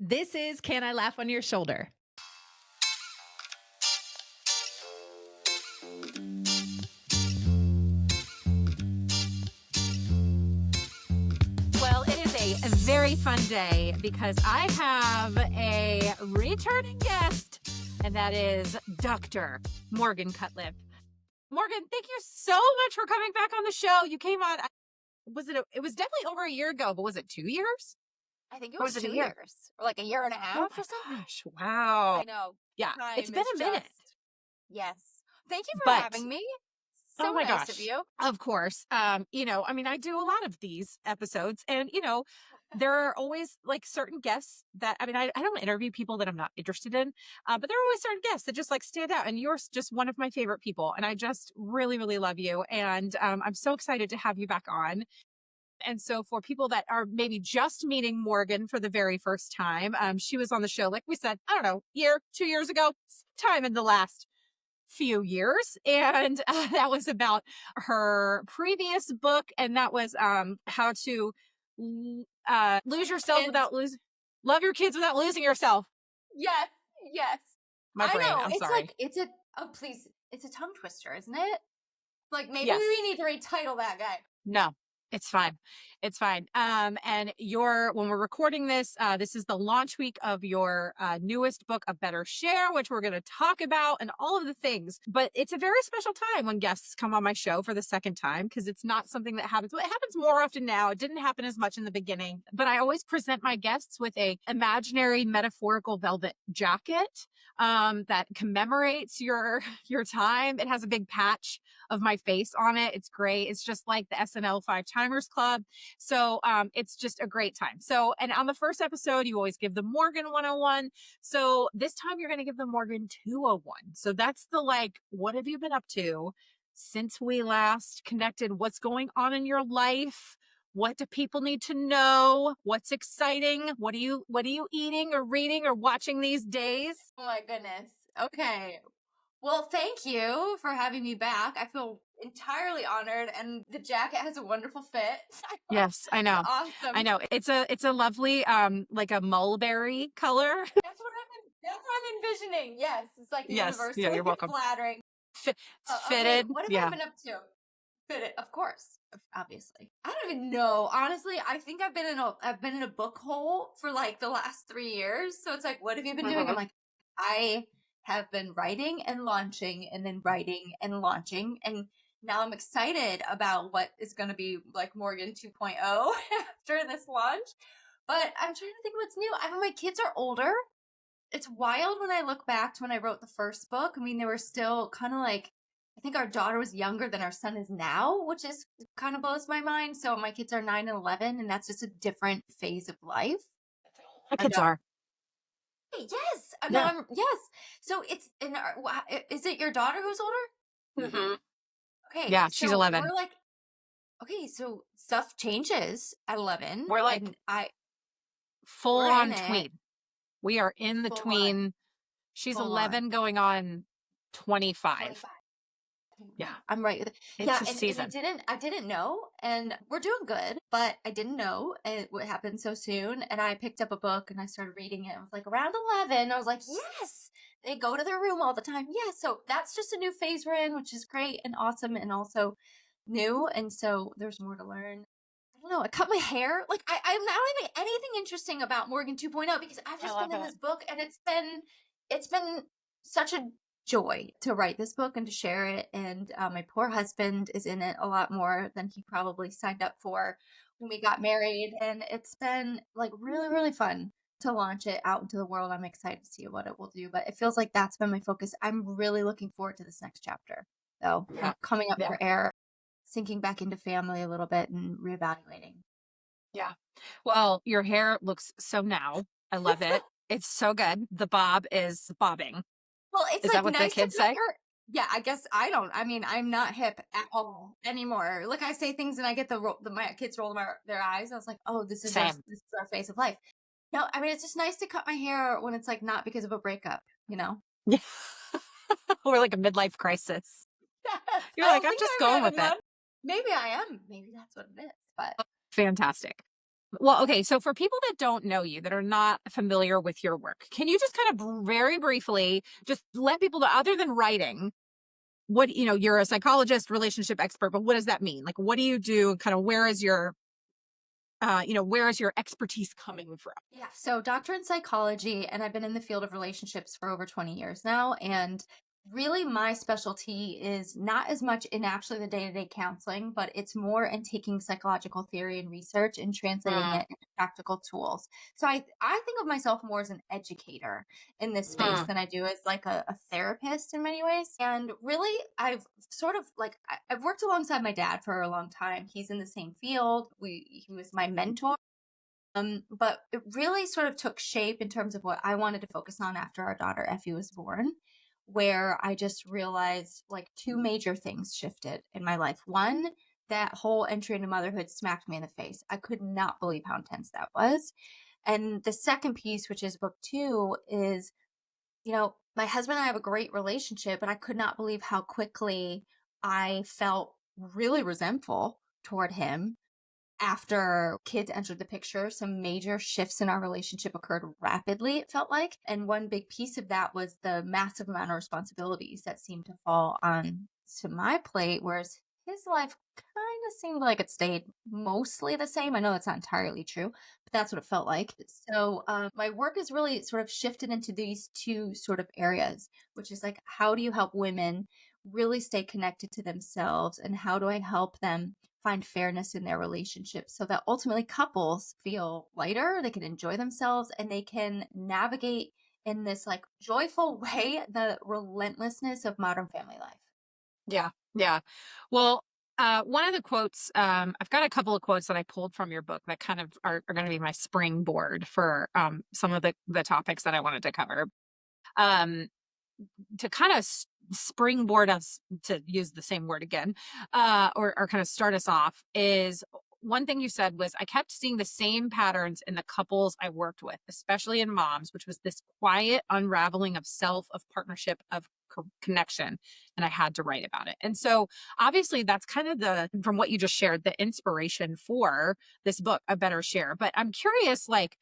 This is Can I Laugh on Your Shoulder? Well, it is a very fun day because I have a returning guest, and that is Dr. Morgan Cutlip. Morgan, thank you so much for coming back on the show. You came on, it was definitely over a year ago, but was it 2 years? I think it Or was was it a 2 year? years or like a year and a Oh half my or something. gosh. Wow. I know. Yeah, it's Time been is a minute. just yes. Thank you for But having me. oh So my nice of gosh. you. Of course. I do a lot of these episodes and there are always like certain guests that I don't interview people that I'm not interested in, but there are always certain guests that just like stand out. And you're just one of my favorite people. And I just really, really love you. And I'm so excited to have you back on. And so for people that are maybe just meeting Morgan for the very first time, she was on the show, like we said, I don't know, 2 years ago, time in the last few years. And that was about her previous book. And that was how to lose yourself Kids. without losing, love your kids without losing yourself. Yes. Yes. My I brain, know. I'm It's sorry. like oh please. It's a tongue twister, isn't it? Like maybe Yes. we need to retitle that guy. No, it's fine. It's fine. And when we're recording this, this is the launch week of your newest book, A Better Share, which we're going to talk about and all of the things. But it's a very special time when guests come on my show for the second time because it's not something that happens. Well, it happens more often now. It didn't happen as much in the beginning, but I always present my guests with a imaginary metaphorical velvet jacket that commemorates your time. It has a big patch of my face on it. It's great. It's just like the SNL Five Timers Club. So it's just a great time. So, and on the first episode, you always give the Morgan 101. So this time you're going to give the Morgan 201. So that's the like, what have you been up to since we last connected? What's going on in your life? What do people need to know? What's exciting? What are you eating or reading or watching these days? Oh my goodness. Okay. Well, thank you for having me back. I feel entirely honored, and the jacket has a wonderful fit. Yes, I know. Awesome. I know. It's a lovely like a mulberry color. That's what I'm envisioning. Yes, it's like Yes. universally Yeah, you're welcome. flattering. It's Okay, fitted. what have Yeah. I been up to? Fitted, of course, obviously. I don't even know. Honestly, I think I've been in a book hole for like the last 3 years. So it's like, what have you been doing? I'm like, I have been writing and launching and then writing and launching. And now I'm excited about what is going to be like Morgan 2.0 after this launch. But I'm trying to think what's new. My kids are older. It's wild when I look back to when I wrote the first book. I mean, they were still kind of like, I think our daughter was younger than our son is now, which is kind of blows my mind. So my kids are 9 and 11, and that's just a different phase of life. My kids are. Yes. Yeah. Yes. So it's is it your daughter who's older? Mm-hmm. Okay. Yeah, she's 11. We're like, okay, so stuff changes at 11. We're like full we're on in it. tween. We are in the Full tween. on. She's Full 11 on. going on 25. 25. Yeah. I'm right with it. It's Yeah, a season. and I didn't know, and we're doing good, but I didn't know it would happen so soon. And I picked up a book and I started reading it. I was like around 11. I was like, yes, they go to their room all the time. Yeah, so that's just a new phase we're in, which is great and awesome and also new. And so there's more to learn. I don't know. I cut my hair. Like I'm not having anything interesting about Morgan 2.0 because I've just been in this book, and it's been such a joy to write this book and to share it. And my poor husband is in it a lot more than he probably signed up for when we got married. And it's been like really, really fun to launch it out into the world. I'm excited to see what it will do, but it feels like that's been my focus. I'm really looking forward to this next chapter, though. Yeah. Coming up for air, sinking back into family a little bit and reevaluating. Yeah. Well, your hair looks so now. I love it. It's so good. The bob is bobbing. Well, it's is like that what nice the kids to cut say? your. Yeah, I guess I'm not hip at all anymore. Like I say things and I get my kids roll their eyes. I was like, oh, this is Same. this is our phase of life. No, I mean, it's just nice to cut my hair when it's like not because of a breakup, you know? Yeah. Or like a midlife crisis. Yes, You're I like, don't I'm think just I'm going having with it. one. Maybe I am. Maybe that's what it is. But Fantastic. Well, okay. So for people that don't know you, that are not familiar with your work, can you just kind of very briefly just let people know, other than writing, what, you're a psychologist, relationship expert, but what does that mean? Like, what do you do? Kind of where is your expertise coming from? Yeah. So, doctor in psychology, and I've been in the field of relationships for over 20 years now. And really, my specialty is not as much in actually the day to day counseling, but it's more in taking psychological theory and research and translating Mm, it into practical tools. So, I think of myself more as an educator in this space mm, than I do as like a therapist in many ways. And really, I've sort of like, I've worked alongside my dad for a long time. He's in the same field. He was my mentor, but it really sort of took shape in terms of what I wanted to focus on after our daughter Effie was born, where I just realized like two major things shifted in my life. One, that whole entry into motherhood smacked me in the face. I could not believe how intense that was. And the second piece, which is book two, is, my husband and I have a great relationship, and I could not believe how quickly I felt really resentful toward him after kids entered the picture. Some major shifts in our relationship occurred rapidly, it felt like. And one big piece of that was the massive amount of responsibilities that seemed to fall on to my plate, whereas his life kind of seemed like it stayed mostly the same. I know that's not entirely true, but that's what it felt like. So my work has really sort of shifted into these two sort of areas, which is like, how do you help women really stay connected to themselves, and how do I help them find fairness in their relationships so that ultimately couples feel lighter, they can enjoy themselves, and they can navigate in this like joyful way the relentlessness of modern family life. yeah. Yeah. Well, one of the quotes, I've got a couple of quotes that I pulled from your book that kind of are going to be my springboard for some of the topics that I wanted to cover. Um, to kind of springboard us, to use the same word again, or kind of start us off, is one thing you said was, I kept seeing the same patterns in the couples I worked with, especially in moms, which was this quiet unraveling of self, of partnership, of connection. And I had to write about it. And so obviously that's kind of from what you just shared, the inspiration for this book, A Better Share. But I'm curious, like,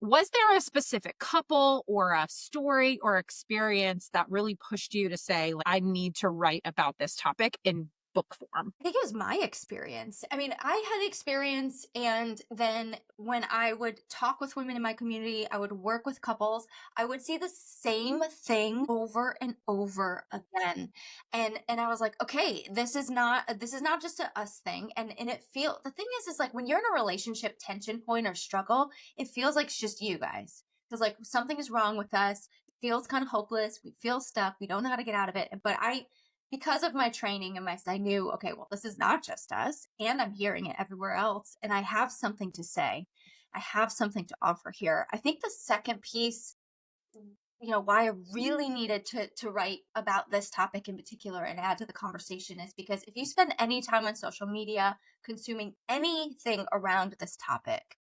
was there a specific couple or a story or experience that really pushed you to say, like, I need to write about this topic in book form? I think it was my experience. I mean, I had the experience, and then when I would talk with women in my community, I would work with couples, I would see the same thing over and over again. And I was like, okay, this is not just a us thing. And the thing is like when you're in a relationship tension point or struggle, it feels like it's just you guys. Because like something is wrong with us. It feels kind of hopeless. We feel stuck. We don't know how to get out of it. But because of my training and I knew, okay, well, this is not just us, and I'm hearing it everywhere else, and I have something to say. I have something to offer here. I think the second piece, why I really needed to write about this topic in particular and add to the conversation is because if you spend any time on social media consuming anything around this topic,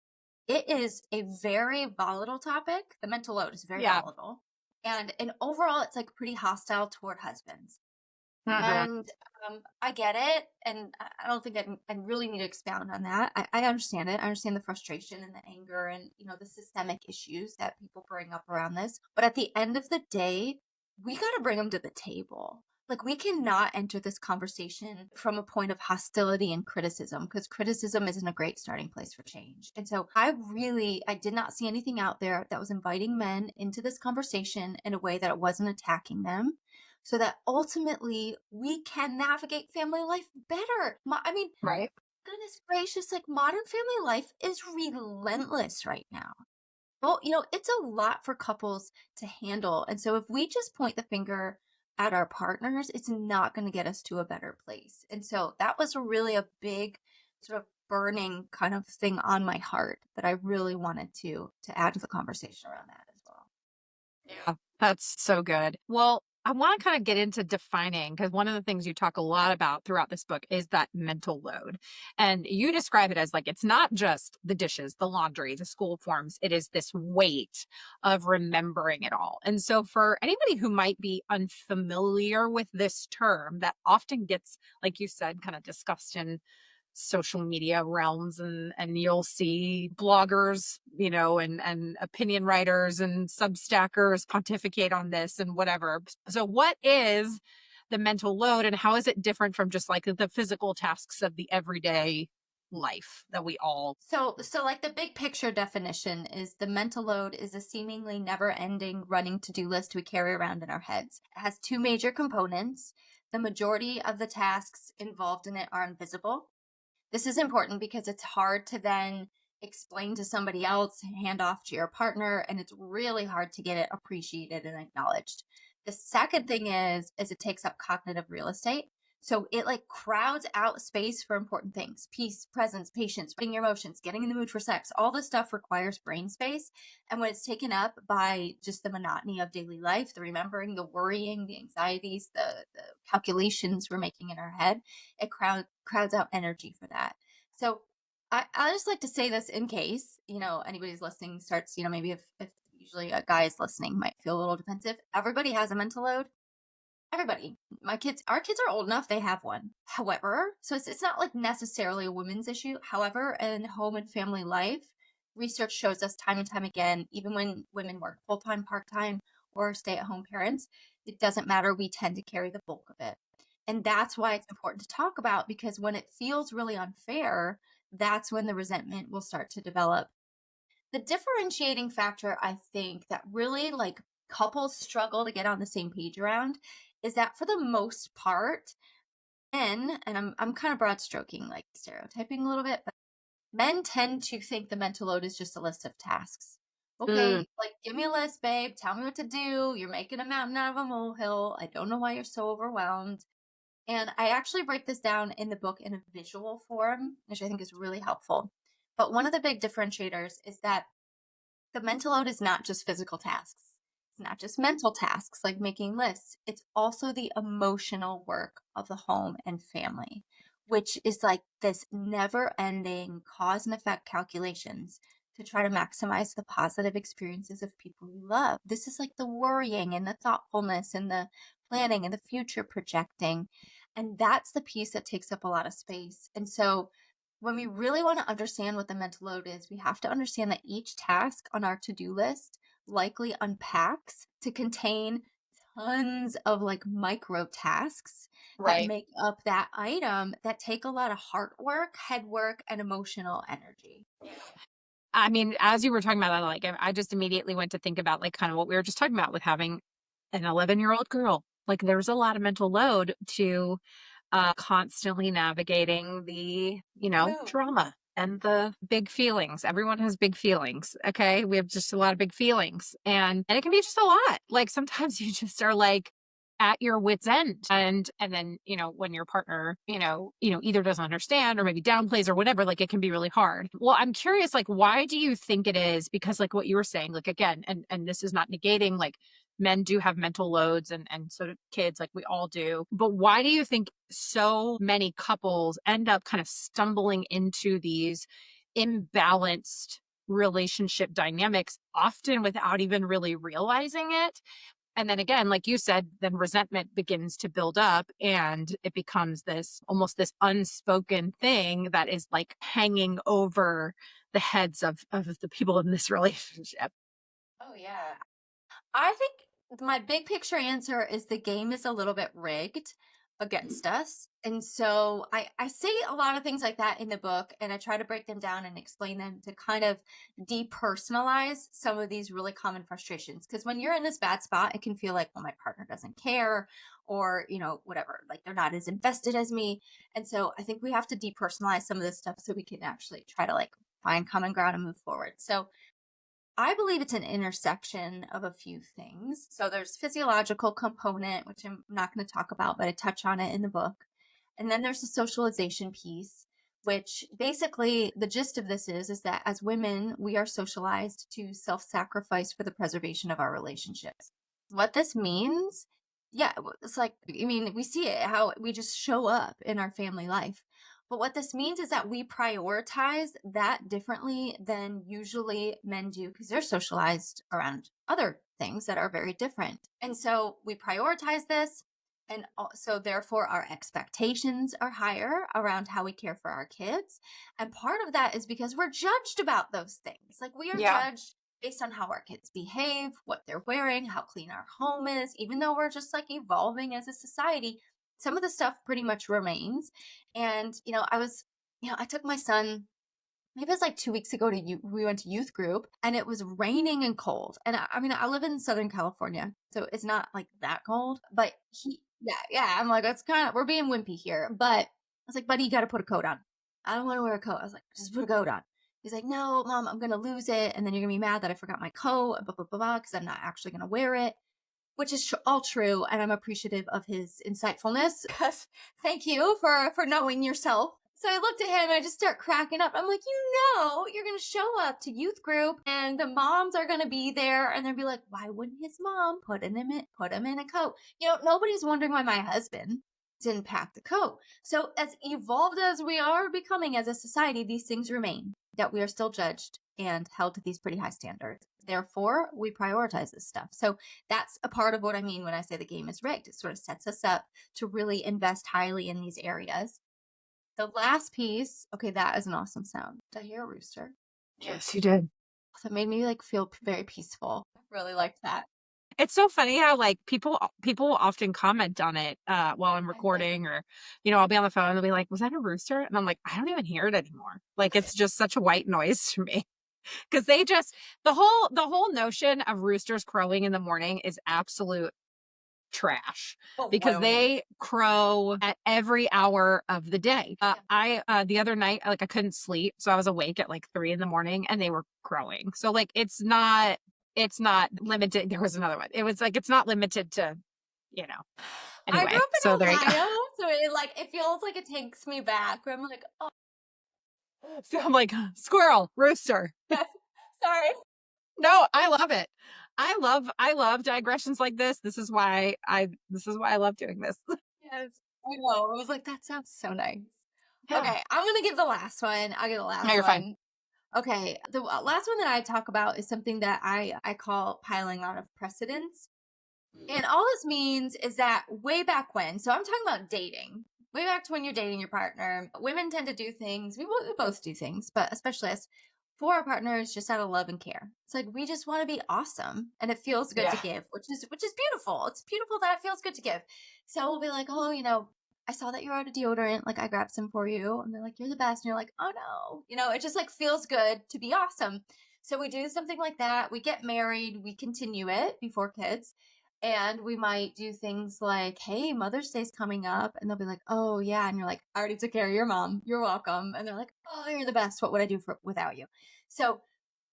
it is a very volatile topic. The mental load is very Yeah. volatile. And overall, it's like pretty hostile toward husbands. Mhm. And I get it. And I don't think I really need to expound on that. I understand it. I understand the frustration and the anger and, the systemic issues that people bring up around this. But at the end of the day, we got to bring them to the table. Like, we cannot enter this conversation from a point of hostility and criticism, because criticism isn't a great starting place for change. And so I did not see anything out there that was inviting men into this conversation in a way that it wasn't attacking them, so that ultimately we can navigate family life better. I mean, Right. goodness gracious, like modern family life is relentless right now. Well, it's a lot for couples to handle. And so if we just point the finger at our partners, it's not going to get us to a better place. And so that was really a big sort of burning kind of thing on my heart that I really wanted to add to the conversation around that as well. Yeah, that's so good. Well, I want to kind of get into defining, because one of the things you talk a lot about throughout this book is that mental load. And you describe it as, like, it's not just the dishes, the laundry, the school forms, it is this weight of remembering it all. And so, for anybody who might be unfamiliar with this term that often gets, like you said, kind of discussed in social media realms, and you'll see bloggers, and opinion writers and substackers pontificate on this and whatever. So what is the mental load, and how is it different from just like the physical tasks of the everyday life that we all. So like the big picture definition is the mental load is a seemingly never ending running to do list we carry around in our heads. It has two major components. The majority of the tasks involved in it are invisible. This is important because it's hard to then explain to somebody else, hand off to your partner, and it's really hard to get it appreciated and acknowledged. The second thing is it takes up cognitive real estate. So it like crowds out space for important things: peace, presence, patience, putting your emotions, getting in the mood for sex. All this stuff requires brain space. And when it's taken up by just the monotony of daily life, the remembering, the worrying, the anxieties, the calculations we're making in our head, it crowds out energy for that. So I just like to say this in case, anybody's listening starts, maybe if usually a guy is listening might feel a little defensive. Everybody has a mental load. Everybody. Our kids are old enough, they have one. However, so it's not like necessarily a women's issue. However, in home and family life, research shows us time and time again, even when women work full time, part time, or stay at home parents, it doesn't matter. We tend to carry the bulk of it. And that's why it's important to talk about, because when it feels really unfair, that's when the resentment will start to develop. The differentiating factor, I think, that really like couples struggle to get on the same page around is that for the most part, men, and I'm kind of broad stroking, like stereotyping a little bit, but men tend to think the mental load is just a list of tasks. Mm. Okay, like give me a list, babe. Tell me what to do. You're making a mountain out of a molehill. I don't know why you're so overwhelmed. And I actually break this down in the book in a visual form, which I think is really helpful. But one of the big differentiators is that the mental load is not just physical tasks. It's not just mental tasks like making lists. It's also the emotional work of the home and family, which is like this never ending cause and effect calculations to try to maximize the positive experiences of people you love. This is like the worrying and the thoughtfulness and the planning and the future projecting. And that's the piece that takes up a lot of space. And so when we really want to understand what the mental load is, we have to understand that each task on our to do list likely unpacks to contain tons of like micro tasks that Right. make up that item that take a lot of heart work, head work, and emotional energy. I mean, as you were talking about that, like, I just immediately went to think about, like, kind of what we were just talking about with having an 11-year-old girl. Like, there's a lot of mental load to constantly navigating the, True. drama and the big feelings. Everyone has big feelings. Okay. We have just a lot of big feelings, and it can be just a lot. Like, sometimes you just are like at your wits end, and then, when your partner, either doesn't understand or maybe downplays or whatever, like, it can be really hard. Well, I'm curious, like, why do you think it is? Because, like, what you were saying, like, again, and this is not negating, like, men do have mental loads, and so do kids, like we all do. But why do you think so many couples end up kind of stumbling into these imbalanced relationship dynamics, often without even really realizing it? And then again, like you said, then resentment begins to build up, and it becomes this almost this unspoken thing that is like hanging over the heads of the people in this relationship. Oh, yeah. I think my big picture answer is the game is a little bit rigged against us. And so I say a lot of things like that in the book, and I try to break them down and explain them to kind of depersonalize some of these really common frustrations. Because when you're in this bad spot, it can feel like, well, my partner doesn't care, or, whatever, like they're not as invested as me. And so I think we have to depersonalize some of this stuff so we can actually try to like find common ground and move forward. So I believe it's an intersection of a few things. So there's physiological component, which I'm not going to talk about, but I touch on it in the book. And then there's the socialization piece, which basically the gist of this is that as women, we are socialized to self-sacrifice for the preservation of our relationships. What this means, yeah, it's like, I mean, we see it how we just show up in our family life. But what this means is that we prioritize that differently than usually men do because they're socialized around other things that are very different. And so we prioritize this. And so therefore our expectations are higher around how we care for our kids. And part of that is because we're judged about those things. Like we are Yeah. judged based on how our kids behave, what they're wearing, how clean our home is. Even though we're just like evolving as a society, some of the stuff pretty much remains. And I took my son, maybe it was like 2 weeks ago, to you. We went to youth group and it was raining and cold. And I mean, I live in Southern California, so it's not like that cold, but yeah, I'm like, it's kind of, we're being wimpy here. But I was like, buddy, you got to put a coat on. I don't want to wear a coat. I was like, just put a coat on. He's like, no, mom, I'm going to lose it. And then you're going to be mad that I forgot my coat, blah, blah, blah, blah, because I'm not actually going to wear it, which is all true. And I'm appreciative of his insightfulness because thank you for knowing yourself. So I looked at him and I just start cracking up. I'm like, you're going to show up to youth group and the moms are going to be there and they'll be like, why wouldn't his mom put him in a coat? Nobody's wondering why my husband didn't pack the coat. So as evolved as we are becoming as a society, these things remain, that we are still judged and held to these pretty high standards. Therefore, we prioritize this stuff. So that's a part of what I mean when I say the game is rigged. It sort of sets us up to really invest highly in these areas. The last piece, okay, that is an awesome sound. Did I hear a rooster? Yes, you did. That made me like feel very peaceful. I really liked that. It's so funny how like people often comment on it while I'm recording, or I'll be on the phone and they'll be like, "Was that a rooster?" And I'm like, "I don't even hear it anymore." Like it's just such a white noise to me. Because they just the whole notion of roosters crowing in the morning is absolute trash, because Baloney. they crow at every hour of the day. Yeah. I the other night, like, I couldn't sleep, so I was awake at like 3 in the morning and they were crowing. So like it's not limited. There was another one. It was like it's not limited to, you know. I grew Anyway, up so in there you go. Ohio, so it feels like it takes me back. Where I'm like, oh, So I'm like, squirrel, rooster. yes, sorry. No, I love it. I love digressions like this. This is why I love doing this. Yes, I know. I was like, that sounds so nice. Yeah. Okay, I'm gonna give the last one. I'll give the No, last you're fine. one. Okay, the last one that I talk about is something that I call piling on of precedence. And all this means is that way back when, so I'm talking about dating, way back to when you're dating your partner, women tend to do things, we both do things, but especially us, for our partners just out of love and care. It's like we just want to be awesome and it feels good to Yeah. give, which is beautiful. It's beautiful that it feels good to give. So we'll be like, oh, I saw that you're out of deodorant, like I grabbed some for you. And they're like, you're the best. And you're like, oh no. It just like feels good to be awesome. So we do something like that. We get married, we continue it before kids. And we might do things like, hey, Mother's Day's coming up. And they'll be like, oh, yeah. And you're like, I already took care of your mom. You're welcome. And they're like, oh, you're the best. What would I do without you? So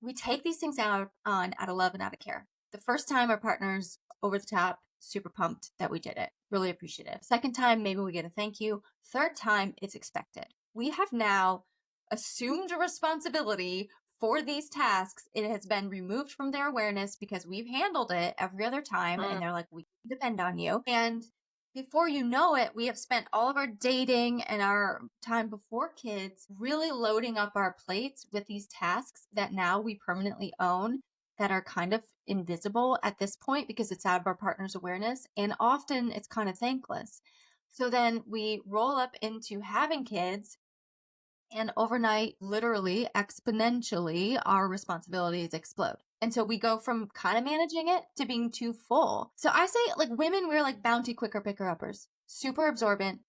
we take these things out of love and out of care. The first time, our partner's over the top, super pumped that we did it. Really appreciative. Second time, maybe we get a thank you. Third time, it's expected. We have now assumed a responsibility for these tasks. It has been removed from their awareness because we've handled it every other time. And they're like, we depend on you. And before you know it, we have spent all of our dating and our time before kids really loading up our plates with these tasks that now we permanently own, that are kind of invisible at this point because it's out of our partner's awareness. And often it's kind of thankless. So then we roll up into having kids, and overnight, literally exponentially, our responsibilities explode. And so we go from kind of managing it to being too full. So I say, like, women, we're like bounty quicker picker uppers, super absorbent,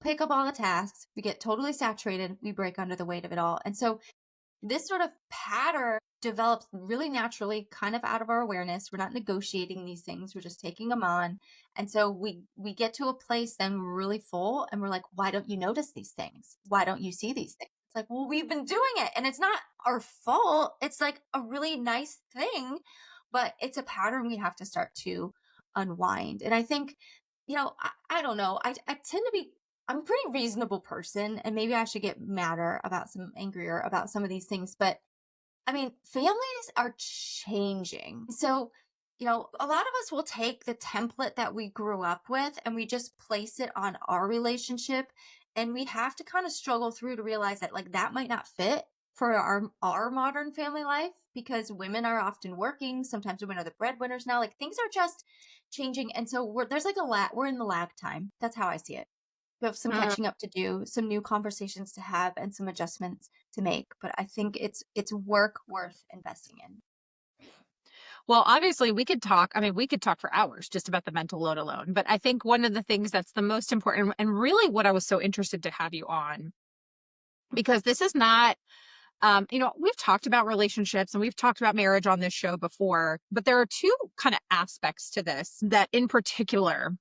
pick up all the tasks. We get totally saturated. We break under the weight of it all. And so this sort of pattern develops really naturally, kind of out of our awareness. We're not negotiating these things, we're just taking them on. And so we get to a place then we're really full and we're like, why don't you notice these things? Why don't you see these things? It's like, well, we've been doing it and it's not our fault. It's like a really nice thing, but it's a pattern we have to start to unwind. And I think, I don't know, I tend to be, I'm a pretty reasonable person, and maybe I should get angrier about some of these things. But I mean, families are changing. So, a lot of us will take the template that we grew up with and we just place it on our relationship. And we have to kind of struggle through to realize that, like, that might not fit for our modern family life because women are often working. Sometimes women are the breadwinners now. Like things are just changing. And so there's like a lag, we're in the lag time. That's how I see it. We have some Mm. catching up to do, some new conversations to have, and some adjustments to make. But I think it's work worth investing in. Well, obviously, we could talk. I mean, we could talk for hours just about the mental load alone. But I think one of the things that's the most important, and really what I was so interested to have you on, because this is not, we've talked about relationships and we've talked about marriage on this show before, but there are two kind of aspects to this that in particular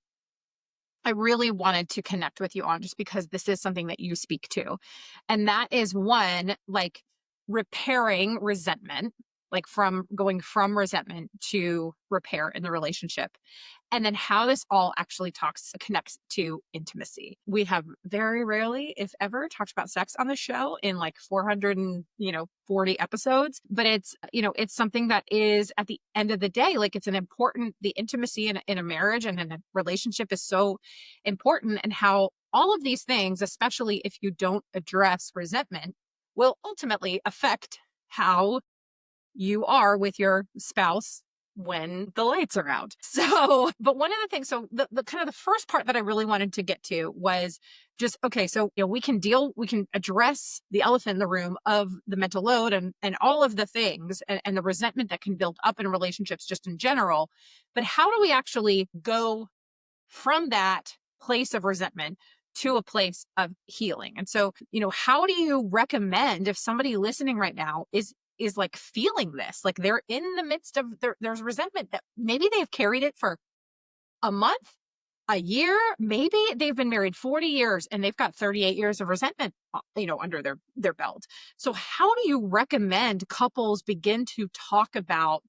I really wanted to connect with you on just because this is something that you speak to. And that is one, like repairing resentment, like from going from resentment to repair in the relationship. And then how this all actually connects to intimacy. We have very rarely, if ever, talked about sex on the show in like 400 and, 40 episodes. But it's something that is at the end of the day, like it's an important, the intimacy in a marriage and in a relationship is so important, and how all of these things, especially if you don't address resentment, will ultimately affect how you are with your spouse when the lights are out. So, but one of the things, so the kind of the first part that I really wanted to get to was just, okay, so, we can address the elephant in the room of the mental load and all of the things and the resentment that can build up in relationships just in general. But how do we actually go from that place of resentment to a place of healing? And so, how do you recommend, if somebody listening right now is like feeling this, like they're in the midst of there's resentment that maybe they've carried it for a month, a year, maybe they've been married 40 years and they've got 38 years of resentment, under their belt. So how do you recommend couples begin to talk about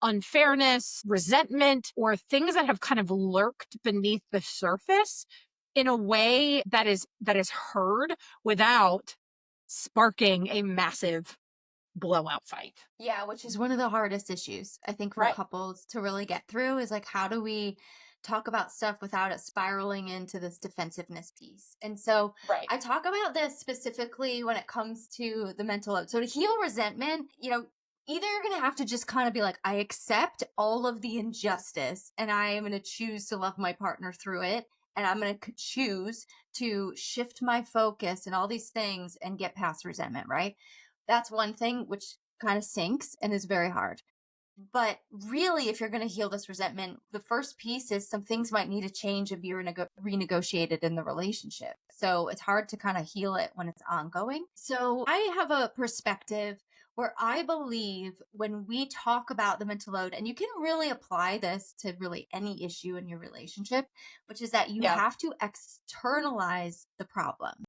unfairness, resentment, or things that have kind of lurked beneath the surface in a way that is heard without sparking a massive blowout fight? Yeah, which is one of the hardest issues, I think, for Right. couples to really get through is like, how do we talk about stuff without it spiraling into this defensiveness piece? And so Right. I talk about this specifically when it comes to the mental load. So to heal resentment, either you're going to have to just kind of be like, I accept all of the injustice and I am going to choose to love my partner through it. And I'm going to choose to shift my focus and all these things and get past resentment, right? That's one thing which kind of sinks and is very hard. But really, if you're going to heal this resentment, the first piece is some things might need to change and be renegotiated in the relationship. So it's hard to kind of heal it when it's ongoing. So I have a perspective where I believe when we talk about the mental load, and you can really apply this to really any issue in your relationship, which is that you Yeah. have to externalize the problem.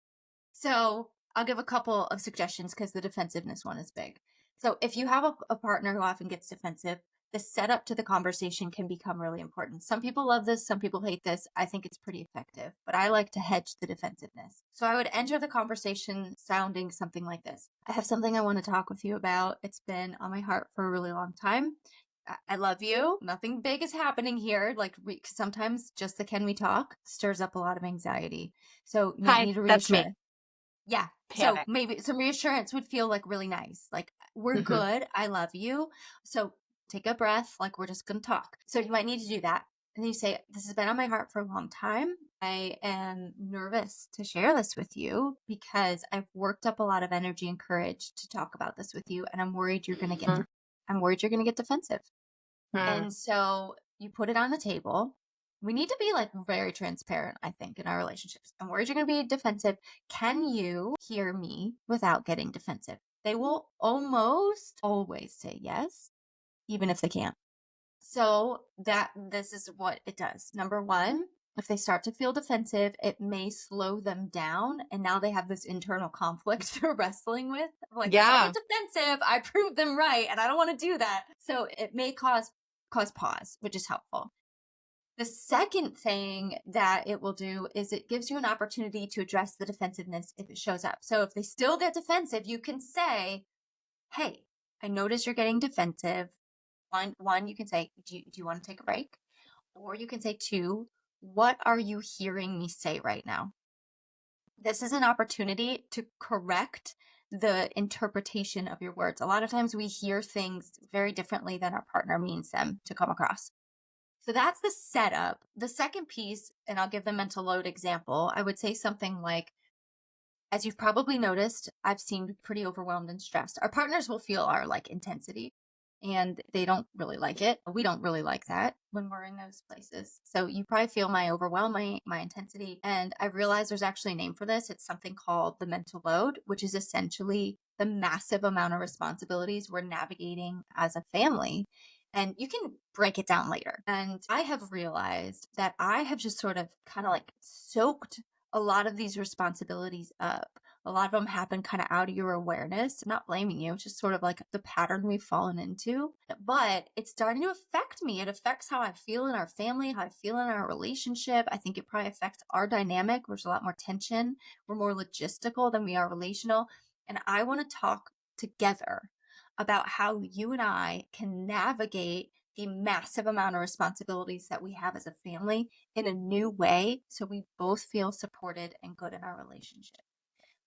So I'll give a couple of suggestions because the defensiveness one is big. So if you have a partner who often gets defensive, the setup to the conversation can become really important. Some people love this, some people hate this. I think it's pretty effective, but I like to hedge the defensiveness. So I would enter the conversation sounding something like this. I have something I want to talk with you about. It's been on my heart for a really long time. I love you. Nothing big is happening here. Like sometimes just the can we talk stirs up a lot of anxiety. So you Hi, need to that's me. reassure. Yeah. So Panic. maybe some reassurance would feel like really nice. Like, we're Hmm. good. I love you. So take a breath. Like, we're just going to talk. So you might need to do that. And then you say, this has been on my heart for a long time. I am nervous to share this with you because I've worked up a lot of energy and courage to talk about this with you. And I'm worried you're going to I'm worried you're going to get defensive. Hmm. And so you put it on the table. We need to be like very transparent, I think, in our relationships. I'm worried you're going to be defensive. Can you hear me without getting defensive? They will almost always say yes, even if they can't. So this is what it does. Number one, if they start to feel defensive, it may slow them down. And now they have this internal conflict they're wrestling with. Like, if I Yeah. get defensive, I prove them right. And I don't want to do that. So it may cause pause, which is helpful. The second thing that it will do is it gives you an opportunity to address the defensiveness if it shows up. So if they still get defensive, you can say, hey, I notice you're getting defensive. One, you can say, do you want to take a break? Or you can say, two, what are you hearing me say right now? This is an opportunity to correct the interpretation of your words. A lot of times we hear things very differently than our partner means them to come across. So that's the setup. The second piece, and I'll give the mental load example, I would say something like, as you've probably noticed, I've seemed pretty overwhelmed and stressed. Our partners will feel our like intensity and they don't really like it. We don't really like that when we're in those places. So you probably feel my overwhelm, my intensity. And I realized there's actually a name for this. It's something called the mental load, which is essentially the massive amount of responsibilities we're navigating as a family. And you can break it down later. And I have realized that I have just sort of kind of like soaked a lot of these responsibilities up. A lot of them happen kind of out of your awareness. I'm not blaming you. It's just sort of like the pattern we've fallen into. But it's starting to affect me. It affects how I feel in our family, how I feel in our relationship. I think it probably affects our dynamic. There's a lot more tension. We're more logistical than we are relational. And I want to talk together about how you and I can navigate the massive amount of responsibilities that we have as a family in a new way so we both feel supported and good in our relationship.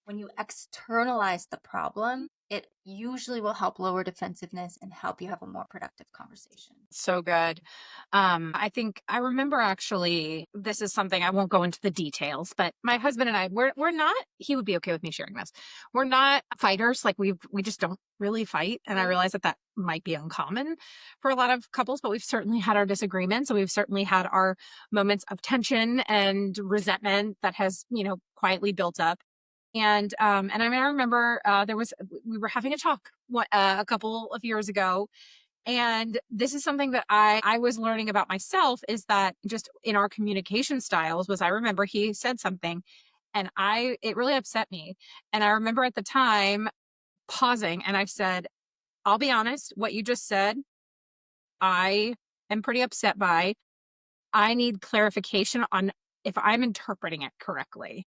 When you externalize the problem, it usually will help lower defensiveness and help you have a more productive conversation. So good. I think I remember actually, this is something I won't go into the details, but my husband and I, we're not, he would be okay with me sharing this. We're not fighters. Like we just don't really fight. And I Mhm. realize that that might be uncommon for a lot of couples, but we've certainly had our disagreements. And we've certainly had our moments of tension and resentment that has, quietly built up. And I mean, I remember we were having a talk a couple of years ago, and this is something that I was learning about myself, is that just in our communication styles was, I remember he said something and it really upset me. And I remember at the time pausing and I said, I'll be honest, what you just said, I am pretty upset by. I need clarification on if I'm interpreting it correctly.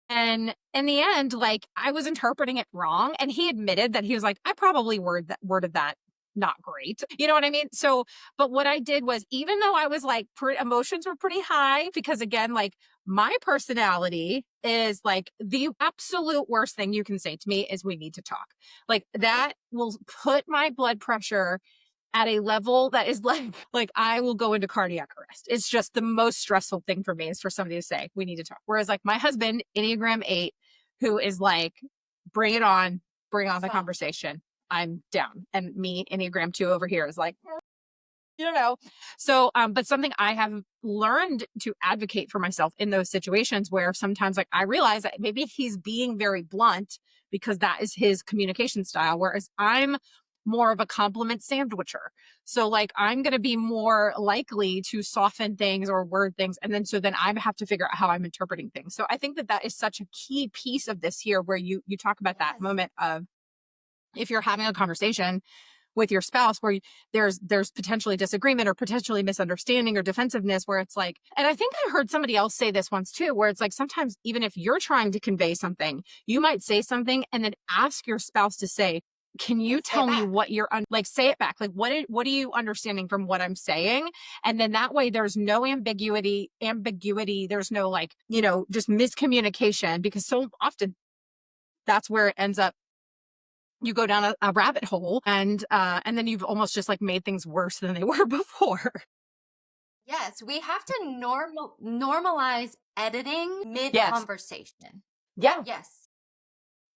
And in the end, like, I was interpreting it wrong. And he admitted that he was like, I probably worded that not great. You know what I mean? So, but what I did was, even though I was like, emotions were pretty high, because again, like, my personality is like, the absolute worst thing you can say to me is we need to talk. Like, Right? that will put my blood pressure at a level that is like I will go into cardiac arrest. It's just the most stressful thing for me, is for somebody to say, we need to talk. Whereas like my husband, Enneagram 8, who is like, bring it on, bring on Let's the go. conversation. I'm down. And me, Enneagram 2 over here, is like, you know. So but something I have learned to advocate for myself in those situations, where sometimes like I realize that maybe he's being very blunt because that is his communication style, whereas I'm more of a compliment sandwicher. So like I'm going to be more likely to soften things or word things, and then I have to figure out how I'm interpreting things. So I think that that is such a key piece of this here, where you talk about that Yes. moment of, if you're having a conversation with your spouse where there's potentially disagreement or potentially misunderstanding or defensiveness, where it's like, and I think I heard somebody else say this once too, where it's like, sometimes even if you're trying to convey something, you might say something and then ask your spouse to say, can Yeah, you say it tell me back. what like, say it back, like, what are you understanding from what I'm saying? And then that way there's no ambiguity, there's no like, just miscommunication, because so often that's where it ends up. You go down a rabbit hole, and then you've almost just like made things worse than they were before. Yes, we have to normalize editing mid Yes. conversation. Yeah. Yes.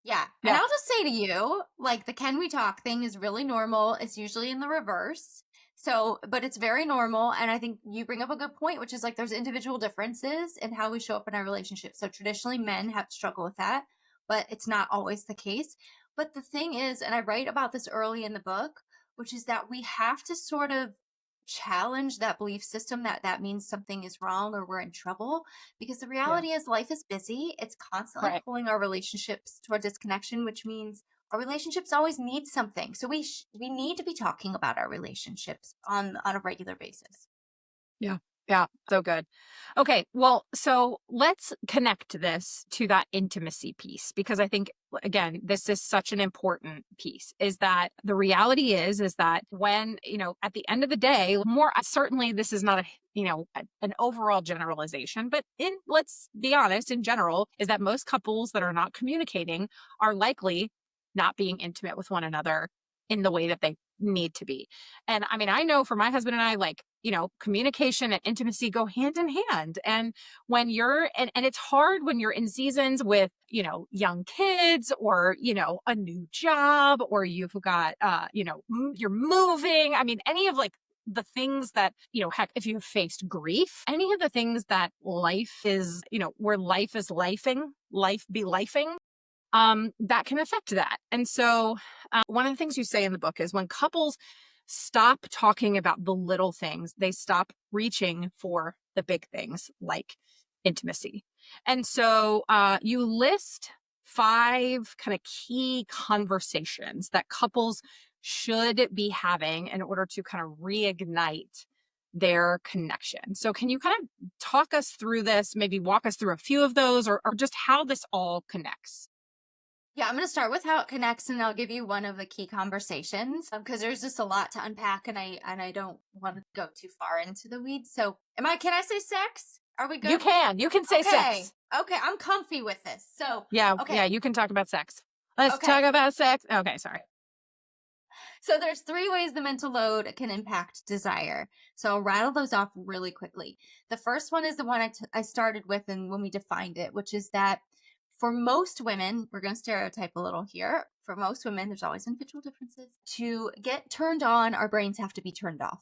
Yeah. And Yeah. I'll just say to you, like the can we talk thing is really normal. It's usually in the reverse. So, but it's very normal. And I think you bring up a good point, which is like there's individual differences in how we show up in our relationship. So traditionally men have to struggle with that, but it's not always the case. But the thing is, and I write about this early in the book, which is that we have to sort of challenge that belief system that that means something is wrong or we're in trouble, because the Yeah. reality is life is busy. It's constantly Right. pulling our relationships towards disconnection, which means our relationships always need something. So we need to be talking about our relationships on a regular basis. Yeah. Yeah. So good. Okay. Well, so let's connect this to that intimacy piece, because I think, again, this is such an important piece, is that the reality is that when, at the end of the day, more certainly, this is not an overall generalization, but let's be honest, in general, is that most couples that are not communicating are likely not being intimate with one another in the way that they need to be. And I mean, I know for my husband and I, like, communication and intimacy go hand in hand. And when and it's hard when you're in seasons with, young kids, or, a new job, or you've got, you're moving. I mean, any of like the things that, heck, if you've faced grief, any of the things that life is, where life is lifing, life be lifing, that can affect that. And so, one of the things you say in the book is when couples stop talking about the little things, they stop reaching for the big things like intimacy. And so, you list 5 kind of key conversations that couples should be having in order to kind of reignite their connection. So, can you kind of talk us through this, maybe walk us through a few of those, or just how this all connects? Yeah, I'm going to start with how it connects, and I'll give you one of the key conversations because there's just a lot to unpack, and I don't want to go too far into the weeds. So, can I say sex? Are we You good? can. You can say Okay. sex. Okay, I'm comfy with this. So, Yeah, okay. yeah, you can talk about sex. Let's Okay. talk about sex. Okay, sorry. So there's 3 ways the mental load can impact desire. So I'll rattle those off really quickly. The first one is the one I started with and when we defined it, which is that for most women, we're going to stereotype a little here. For most women, there's always individual differences. To get turned on, our brains have to be turned off.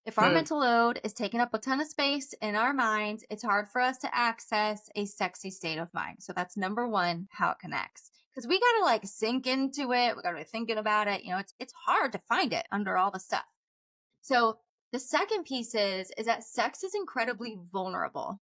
If our Mm. mental load is taking up a ton of space in our minds, it's hard for us to access a sexy state of mind. So that's number one, how it connects. Because we gotta like sink into it. We gotta be thinking about it. It's hard to find it under all the stuff. So the second piece is that sex is incredibly vulnerable.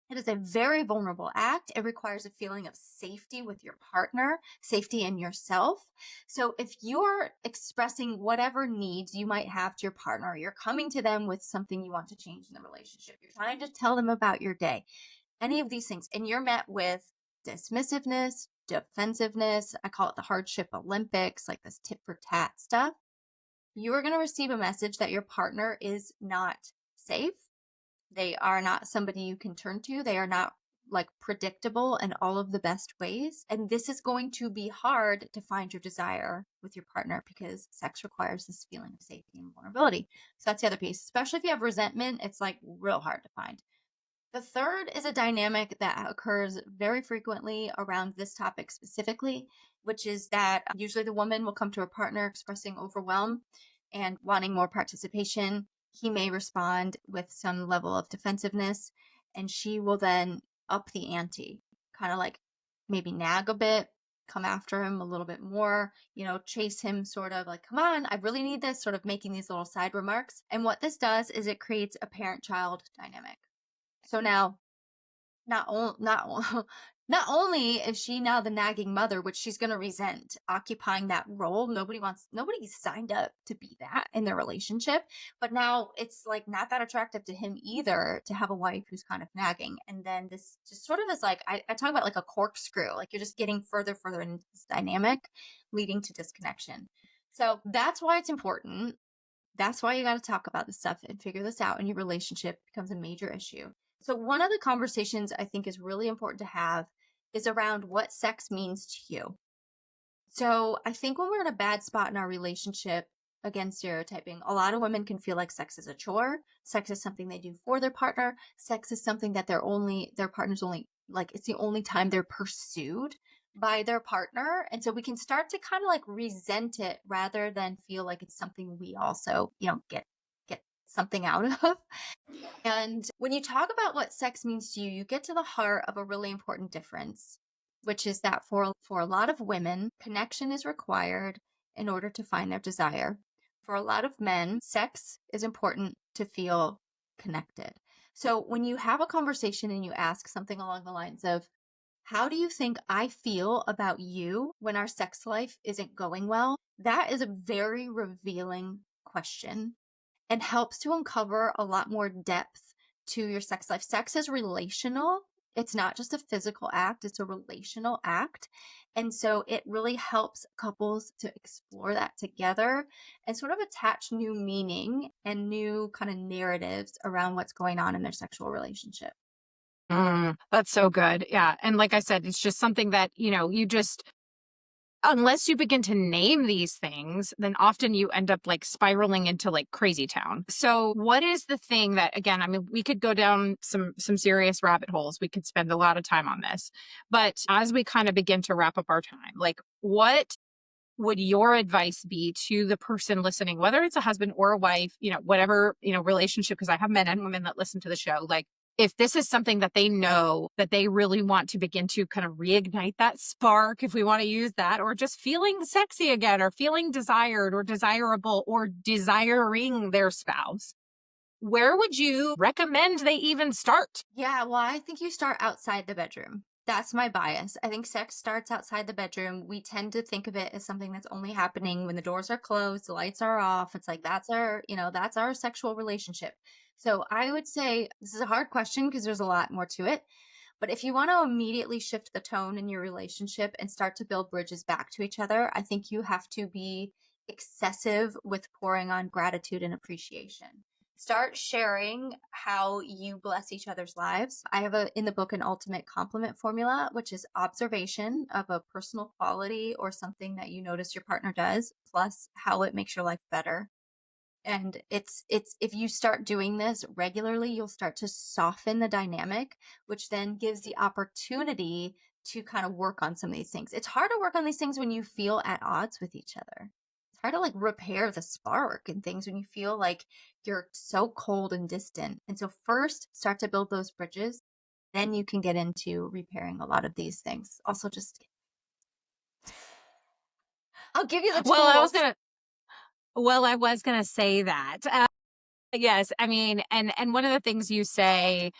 It is a very vulnerable act. It requires a feeling of safety with your partner, safety in yourself. So if you're expressing whatever needs you might have to your partner, you're coming to them with something you want to change in the relationship, you're trying to tell them about your day, any of these things, and you're met with dismissiveness, defensiveness, I call it the hardship Olympics, like this tit for tat stuff, you are going to receive a message that your partner is not safe. They are not somebody you can turn to. They are not like predictable in all of the best ways. And this is going to be hard to find your desire with your partner because sex requires this feeling of safety and vulnerability. So that's the other piece. Especially if you have resentment, it's like real hard to find. The third is a dynamic that occurs very frequently around this topic specifically, which is that usually the woman will come to her partner expressing overwhelm and wanting more participation. He may respond with some level of defensiveness, and she will then up the ante, kind of like maybe nag a bit, come after him a little bit more, chase him sort of like, come on, I really need this, sort of making these little side remarks. And what this does is it creates a parent child dynamic. So now not only is she now the nagging mother, which she's going to resent occupying that role. Nobody signed up to be that in their relationship, but now it's like not that attractive to him either to have a wife who's kind of nagging. And then this just sort of is like, I talk about like a corkscrew, like you're just getting further into this dynamic, leading to disconnection. So that's why it's important. That's why you got to talk about this stuff and figure this out, and your relationship becomes a major issue. So, one of the conversations I think is really important to have is around what sex means to you. So, I think when we're in a bad spot in our relationship, again, stereotyping, a lot of women can feel like sex is a chore. Sex is something they do for their partner. Sex is something that their partner's only, like, it's the only time they're pursued by their partner. And so we can start to kind of like resent it rather than feel like it's something we also, get something out of. And when you talk about what sex means to you, you get to the heart of a really important difference, which is that for a lot of women, connection is required in order to find their desire. For a lot of men, sex is important to feel connected. So when you have a conversation and you ask something along the lines of, how do you think I feel about you when our sex life isn't going well? That is a very revealing question and helps to uncover a lot more depth to your sex life. Sex is relational. It's not just a physical act, it's a relational act. And so it really helps couples to explore that together and sort of attach new meaning and new kind of narratives around what's going on in their sexual relationship. That's so good. Yeah. And like I said, it's just something that, you just unless you begin to name these things, then often you end up like spiraling into like crazy town. So what is the thing that, again, I mean, we could go down some serious rabbit holes. We could spend a lot of time on this. But as we kind of begin to wrap up our time, like what would your advice be to the person listening, whether it's a husband or a wife, whatever, relationship, because I have men and women that listen to the show, like if this is something that they know that they really want to begin to kind of reignite that spark, if we want to use that, or just feeling sexy again, or feeling desired or desirable or desiring their spouse, where would you recommend they even start? Yeah, well, I think you start outside the bedroom. That's my bias. I think sex starts outside the bedroom. We tend to think of it as something that's only happening when the doors are closed, the lights are off. It's like that's our sexual relationship. So I would say this is a hard question because there's a lot more to it. But if you want to immediately shift the tone in your relationship and start to build bridges back to each other, I think you have to be excessive with pouring on gratitude and appreciation. Start sharing how you bless each other's lives. I have in the book an ultimate compliment formula, which is observation of a personal quality or something that you notice your partner does, plus how it makes your life better. And it's if you start doing this regularly, you'll start to soften the dynamic, which then gives the opportunity to kind of work on some of these things. It's hard to work on these things when you feel at odds with each other. It's hard to like repair the spark and things when you feel like you're so cold and distant. And so first start to build those bridges, then you can get into repairing a lot of these things. Also just I'll give you the Well, I was tools. gonna, well, I was gonna say that. Yes, I mean, and one of the things you say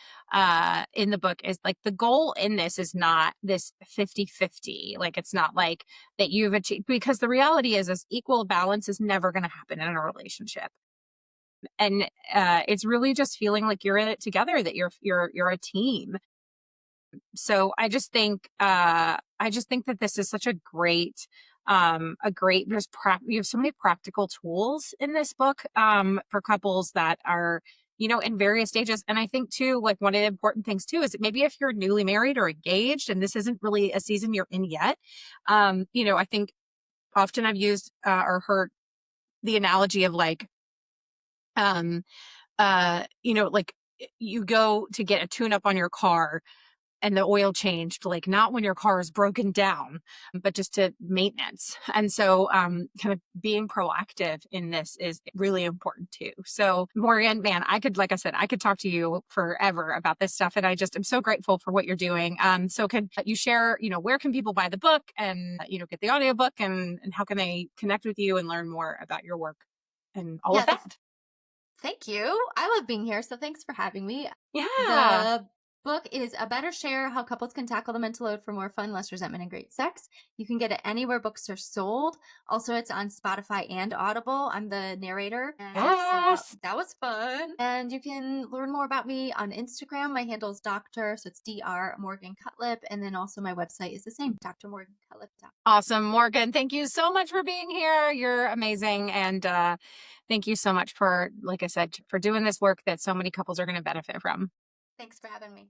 in the book is like the goal in this is not this 50-50. Like it's not like that you've achieved, because the reality is equal balance is never going to happen in a relationship. And it's really just feeling like you're in it together, that you're a team. So I just think that this is such a great you have so many practical tools in this book for couples that are in various stages. And I think too, like one of the important things too is that maybe if you're newly married or engaged and this isn't really a season you're in yet, I think often I've used or heard the analogy of like um like you go to get a tune up on your car and the oil changed, like not when your car is broken down, but just to maintenance. And so kind of being proactive in this is really important too. So Morgan, man, like I said, I could talk to you forever about this stuff. And I just am so grateful for what you're doing. So can you share, where can people buy the book and, get the audiobook, and how can they connect with you and learn more about your work and all of Yeah, that? thank you. I love being here, so thanks for having me. Yeah. The book is A Better Share: How Couples Can Tackle the Mental Load for More Fun, Less Resentment, and Great Sex. You can get it anywhere books are sold. Also, it's on Spotify and Audible. I'm the narrator, and so Yes. that was fun. And you can learn more about me on Instagram. My handle is Dr. So it's Dr. Morgan Cutlip, and then also my website is the same, drmorgancutlip.com. Awesome, Morgan. Thank you so much for being here. You're amazing. And thank you so much for, like I said, for doing this work that so many couples are going to benefit from. Thanks for having me.